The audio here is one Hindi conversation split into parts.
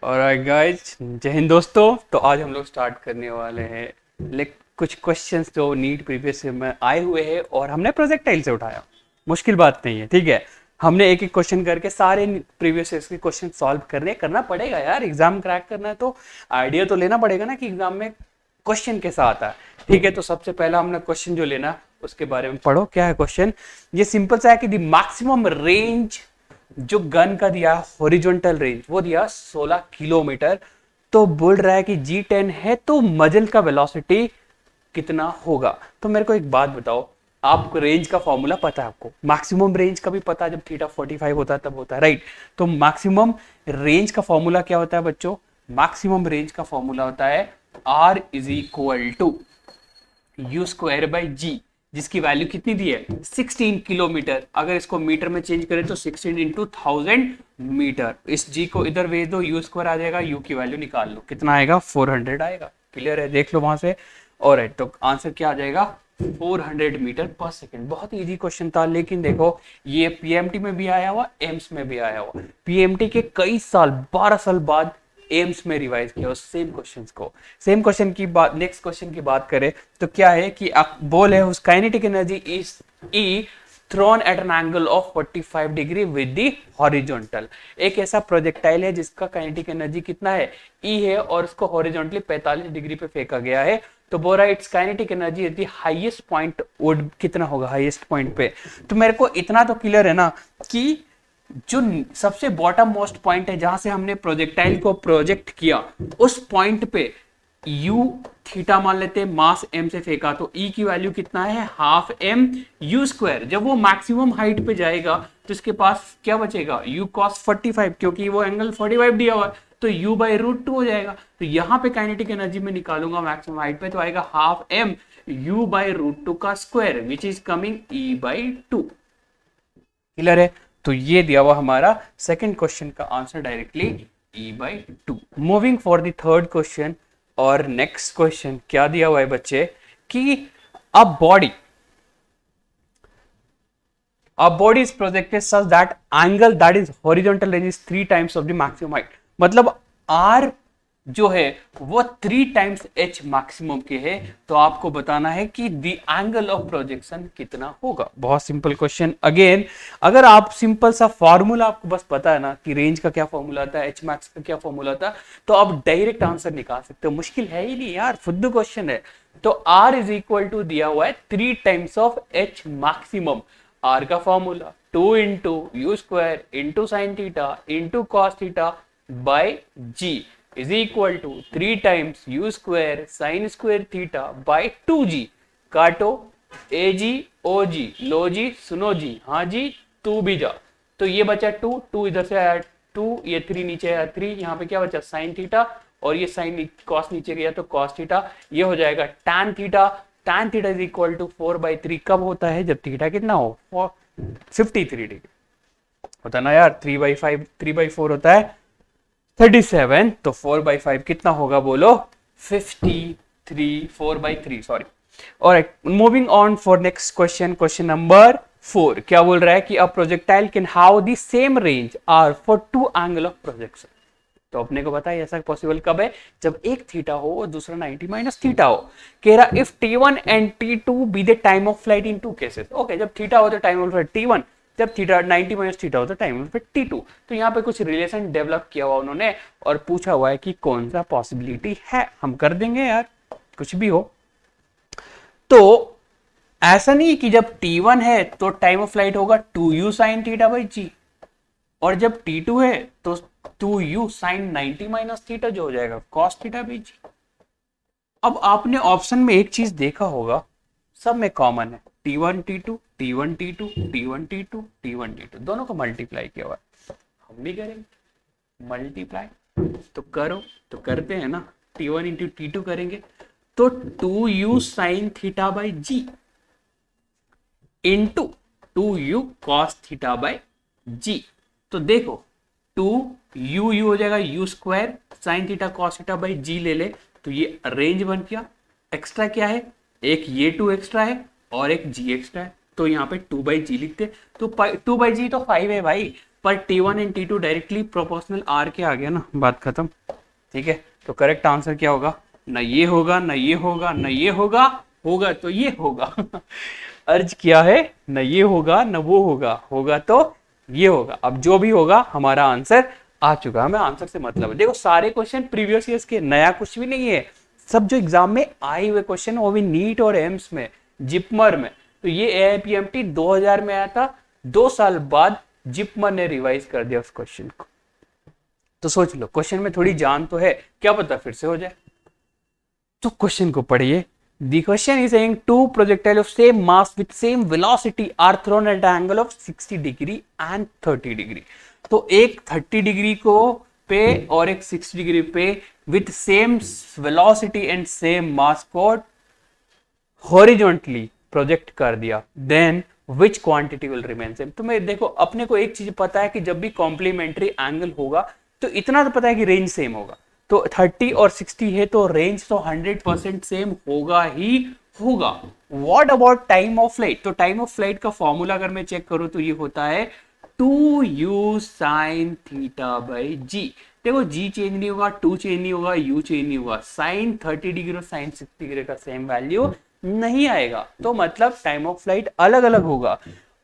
ऑलराइट गाइज, जय हिंद दोस्तों। तो आज हम लोग स्टार्ट करने वाले हैं कुछ क्वेश्चंस जो नीट प्रीवियस में आए हुए हैं और हमने प्रोजेक्टाइल से उठाया। मुश्किल बात नहीं है, ठीक है। हमने एक एक क्वेश्चन करके सारे प्रीवियस के क्वेश्चन सॉल्व करना पड़ेगा यार। एग्जाम क्रैक करना है तो आइडिया तो लेना पड़ेगा ना कि एग्जाम में क्वेश्चन कैसा आता है, ठीक है। तो सबसे पहला हमने क्वेश्चन जो लेना उसके बारे में पढ़ो। क्या है क्वेश्चन? ये सिंपल सा है कि द मैक्सिमम रेंज जो गन का दिया हॉरिजॉन्टल रेंज वो दिया 16 किलोमीटर। तो बोल रहा है कि G10 है तो मजल का वेलोसिटी कितना होगा। तो मेरे को एक बात बताओ, आपको रेंज का फॉर्मूला पता है, आपको मैक्सिमम रेंज का भी पता है, जब थीटा 45 होता है तब होता है, राइट। तो मैक्सिमम रेंज का फॉर्मूला क्या होता है बच्चों? मैक्सिमम रेंज का फॉर्मूला होता है R is equal to u square by g, जिसकी वैल्यू कितनी दी है 16 किलोमीटर। अगर इसको मीटर में चेंज करें तो 16 इंटू 1000 मीटर। इस जी को इधर भेज दो, यू स्क्वायर आ जाएगा, यू की वैल्यू निकाल लो, कितना आएगा 400 आएगा। क्लियर है, देख लो वहां से। और तो आंसर क्या आ जाएगा 400 मीटर पर सेकेंड। बहुत इजी क्वेश्चन था, लेकिन देखो ये पीएमटी में भी आया हुआ, एम्स में भी आया हुआ। पीएमटी के कई साल 12 साल बाद एम्स में रिवाइज किया उस सेम क्वेश्चंस को। सेम क्वेश्चन की बात, नेक्स्ट क्वेश्चन की बात करें तो क्या है कि बोल है उस kinetic energy is E thrown at an angle of 45 degree with the horizontal. एक ऐसा प्रोजेक्टाइल है जिसका काइनेटिक एनर्जी कितना है ई है और उसको हॉरिजॉन्टली 45 डिग्री पे फेंका गया है। तो बोल रहा है it's kinetic energy at the highest point would कितना होगा हाईएस्ट पॉइंट पे। तो मेरे को इतना तो क्लियर है ना कि जो सबसे बॉटम मोस्ट पॉइंट है जहां से हमने प्रोजेक्टाइल को प्रोजेक्ट किया, उस पॉइंट पे u थीटा मान लेते हैं, मास m से फेंका तो e की वैल्यू कितना है हाफ m u स्क्वायर। जब वो मैक्सिमम हाइट पे जाएगा तो इसके पास क्या बचेगा u cos 45, क्योंकि वो एंगल 45 दिया हुआ है तो u बाई रूट 2 हो जाएगा। तो यहाँ पे काइनेटिक एनर्जी में निकालूंगा मैक्सिमम हाइट पे तो आएगा half m u by root 2 का square which is coming e by 2। Clear है? तो ये दिया हुआ हमारा सेकंड क्वेश्चन का answer directly e by 2। Moving for the third question. और नेक्स्ट क्वेश्चन क्या दिया हुआ है बच्चे कि अ body is projected such that angle that is horizontal range is 3 times of the maximum height। मतलब r जो है वो 3 टाइम्स h मैक्सिमम के है। तो आपको बताना है कि द एंगल ऑफ प्रोजेक्शन कितना होगा। बहुत सिंपल क्वेश्चन। अगेन अगर आप सिंपल सा फॉर्मूला आपको बस पता है ना कि रेंज का क्या फॉर्मूला आता है, h मैक्स का क्या फॉर्मूला आता है, तो आप डायरेक्ट आंसर निकाल सकते हो। मुश्किल है ही नहीं यार, फुद्दू क्वेश्चन है। तो r इज इक्वल टू दिया हुआ है 3 times of h maximum. r का formula 2 into u square into sine theta into cos theta by g is equal to 3 times u square sine square theta by 2g। काटो ए जी ओ जी, लो जी सुनो जी, हाँ जी तू भी जा। तो ये बचा 2, 2 इधर से आया 2, ये 3 नीचे आया 3, यहाँ पे क्या बचा साइन थीटा और ये साइन कॉस नीचे गया तो कॉस थीटा। ये हो जाएगा tan theta. tan theta is equal to 4/3 कब होता है? जब थीटा कितना हो 53 डिग्री होता है ना यार। 3/5 3/4 होता है 37। तो 4/5 कितना होगा बोलो 53, 4/3 सॉरी। और moving on for next question, question number 4। क्या बोल रहा है कि a projectile can have the same range R for 2 angle of projection. तो अपने को पता है ऐसा पॉसिबल कब है? जब एक थीटा हो और दूसरा 90 माइनस थीटा हो। कह रहा if T1 and T2 be the time of flight in 2 cases. Okay, जब थीटा हो तो टाइम ऑफ फ्लाइट T1, जब थीटा 90 माइनस थीटा हो तो टाइम ऑफ फ्लाइट T2। तो यहाँ पे कुछ रिलेशन डेवलप किया हुआ उन्होंने और पूछा हुआ है कि कौन सा पॉसिबिलिटी है। हम कर देंगे यार, कुछ भी हो। तो ऐसा नहीं कि जब T1 है तो टाइम ऑफ फ्लाइट होगा 2u साइन थीटा बाई जी, और जब T2 है तो 2u साइन 90 माइनस थीटा जो हो जाएगा कॉस थीटा बाई जी। अब आपने ऑप्शन में एक चीज देखा होगा, सब में कॉमन है T1 T2 T1 T2 T1 T2 T1 T2 दोनों को मल्टीप्लाई किया हुआ है। हम भी करेंगे मल्टीप्लाई, तो करो, तो करते हैं ना। T1 इंटू T2 करेंगे तो 2u sine theta by g into 2u cos theta by g. तो देखो 2u हो जाएगा u square sine theta cos theta by g ले ले तो ये रेंज बन गया। एक्स्ट्रा क्या है? एक ये 2 एक्स्ट्रा है और एक g एक्स्ट्रा है, तो यहाँ पे 2/g लिखते। तो 2/g तो 5 है भाई, पर T1 and T2 directly proportional R के आ गया ना, बात खत्म। ठीक है, तो करेक्ट आंसर क्या होगा? ना ये होगा, ना ये होगा, ना ये होगा, होगा तो ये होगा। अर्ज किया है, ना ये होगा ना वो होगा, होगा तो ये होगा। अब जो भी होगा हमारा आंसर आ चुका है, हमें आंसर से मतलब है। देखो सारे क्वेश्चन प्रीवियस ईयर्स के, नया कुछ भी नहीं है, सब जो एग्जाम में आए हुए क्वेश्चन, वो भी नीट और एम्स में, जिपमर में। तो ये एआईपीएमटी 2000 में आया था, 2 साल बाद जिपमर ने रिवाइज कर दिया उस क्वेश्चन को। तो सोच लो, क्वेश्चन में थोड़ी जान तो है, क्या पता फिर से हो जाए। तो क्वेश्चन को पढ़िए। The question is saying two projectile of same mass with same velocity are thrown at an angle of 60 degree and 30 degree. तो एक 30 डिग्री को पे और एक 60 डिग्री पे with same velocity and same mass को horizontally प्रोजेक्ट कर दिया, then which quantity will remain same? तो मैं देखो, अपने को एक चीज पता है कि जब भी कॉम्प्लीमेंट्री एंगल होगा तो इतना तो पता है कि रेंज सेम होगा। तो 30 और 60 है तो रेंज तो 100% सेम होगा ही होगा। What about time of flight? तो टाइम ऑफ फ्लाइट का फॉर्मूला अगर मैं चेक करूं तो ये होता है 2u sin थीटा बाई जी। देखो जी चेंज नहीं होगा, 2 चेंज नहीं होगा, u चेंज नहीं होगा, साइन 30 डिग्री और साइन 60 डिग्री का सेम वैल्यू नहीं आएगा, तो मतलब टाइम ऑफ फ्लाइट अलग अलग होगा।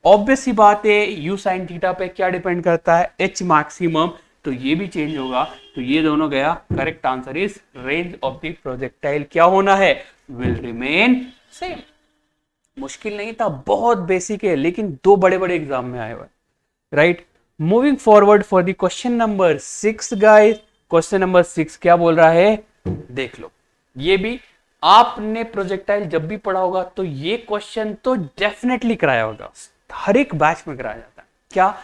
ऑब्वियस सी बात है, u sin थीटा पे क्या डिपेंड करता है? h मैक्सिमम, तो ये भी चेंज होगा, तो ये दोनों गया। Correct answer is range of the projectile क्या होना है? Will remain same. मुश्किल नहीं था, बहुत बेसिक है, लेकिन 2 बड़े बड़े एग्जाम में आए हुए, right. Moving forward for the question number 6 guys. Question number 6 क्या बोल रहा है, देख लो। ये भी आपने प्रोजेक्टाइल जब भी पढ़ा होगा तो ये क्वेश्चन तो डेफिनेटली कराया होगा, हर एक बैच में कराया जाता है। क्या?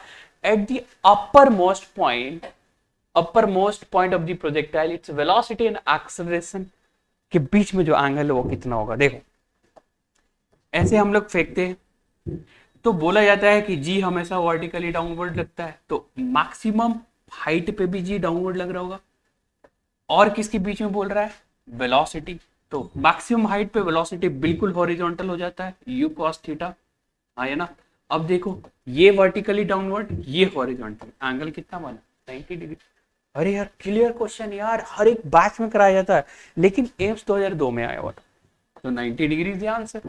at the uppermost point of the projectile, its velocity and acceleration के बीच में जो एंगल है वो कितना होगा? देखो ऐसे हम लोग फेंकते हैं तो बोला जाता है कि जी हमेशा वर्टिकली डाउनवर्ड लगता है, तो मैक्सिमम हाइट पे भी जी डाउनवर्ड लग रहा होगा। और किसके बीच में बोल रहा है? वेलोसिटी। तो मैक्सिमम हाइट पे वेलोसिटी बिल्कुल हॉरिजॉन्टल हो जाता है, u cos थीटा, है ना। अब देखो, ये वर्टिकली डाउनवर्ड, ये हॉरिजॉन्टल, एंगल कितना बना? 90 डिग्री। अरे यार क्लियर क्वेश्चन यार, हर एक बैच में कराया जाता है, लेकिन एम्स 2002 में आया हुआ था, तो 90 degree is the answer.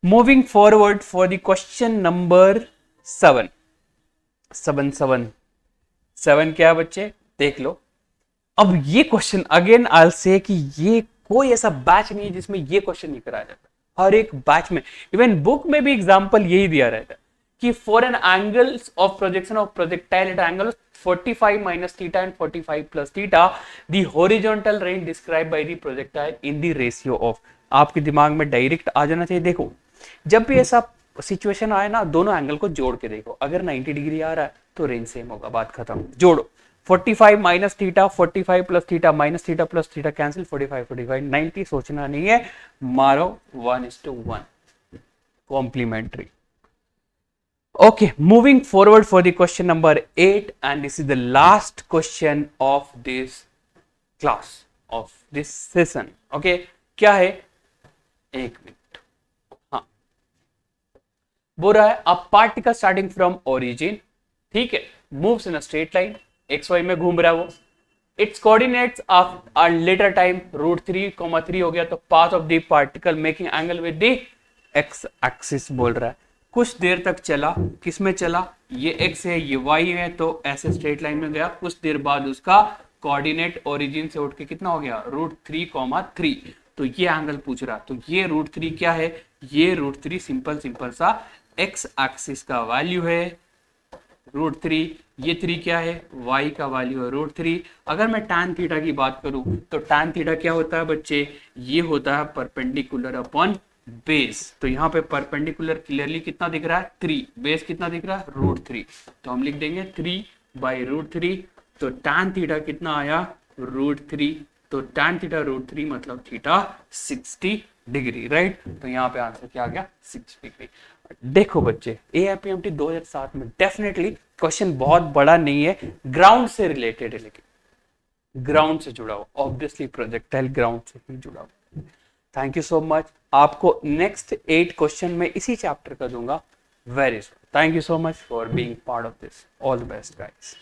Moving forward for the question number 7। 7 क्या है बच्चे? देख लो। अब ये क्वेश्चन अगेन आई से कि ये कोई ऐसा बैच नहीं है जिसमें ये क्वेश्चन नहीं कराया जाता, हर एक बैच में। इवन बुक में भी एग्जांपल यही दिया रहता है कि for an angles of projection of projectile at angle 45 minus theta and 45 plus theta, the horizontal range describe by the projectile in the ratio of. आपके दिमाग में डायरेक्ट आ जाना चाहिए। देखो जब भी ऐसा सिचुएशन आए ना, दोनों एंगल को जोड़ के देखो, अगर 90 डिग्री आ रहा है तो रेंज सेम होगा, बात खत्म। जोड़ो, 45 minus theta, 45 plus theta, minus theta plus theta cancel, 45 45 90, सोचना नहीं है, मारो 1:1 complementary. Okay, moving forward for the question number 8, and this is the last question of this class, of this session. Okay, क्या है? 1 मिनट। हाँ, बोल रहा है a particle starting from origin, ठीक है, moves in a straight line, X Y में घूम रहा है वो, it's coordinates of later time √3, 3 हो गया, तो path of the particle making angle with the X axis बोल रहा है। कुछ देर तक चला, किसमें चला? ये x है, ये y है, तो ऐसे स्ट्रेट लाइन में गया। कुछ देर बाद उसका कोऑर्डिनेट ओरिजिन से उठ के कितना हो गया? √3, 3। तो ये एंगल पूछ रहा, तो ये √3 क्या है? ये √3 सिंपल सा x एक्सिस का वैल्यू है √3, ये 3 क्या है? y का वैल्यू है √3। अगर मैं tan थीटा की बात करूं तो tan थीटा क्या होता है बच्चे? ये होता है परपेंडिकुलर अपॉन बेस। तो यहाँ पे परपेंडिकुलर क्लियरली कितना दिख रहा है? 3। बेस कितना दिख रहा है? √3। तो हम लिख देंगे 3/√3। तो tan थीटा कितना आया? √3। तो tan थीटा √3 मतलब थीटा 60 डिग्री, राइट। तो यहाँ पे आंसर क्या आ गया? 60 डिग्री। देखो बच्चे, एआईपीएमटी 2007 में डेफिनेटली क्वेश्चन बहुत बड़ा नहीं है, ग्राउंड से रिलेटेड है, लेकिन ग्राउंड से जुड़ा हो, ऑब्वियसली प्रोजेक्टाइल ग्राउंड से ही जुड़ा हो। Thank you so much. आपको नेक्स्ट 8 क्वेश्चन में इसी चैप्टर का दूंगा very soon. Thank you so much for being part of this. All the best guys.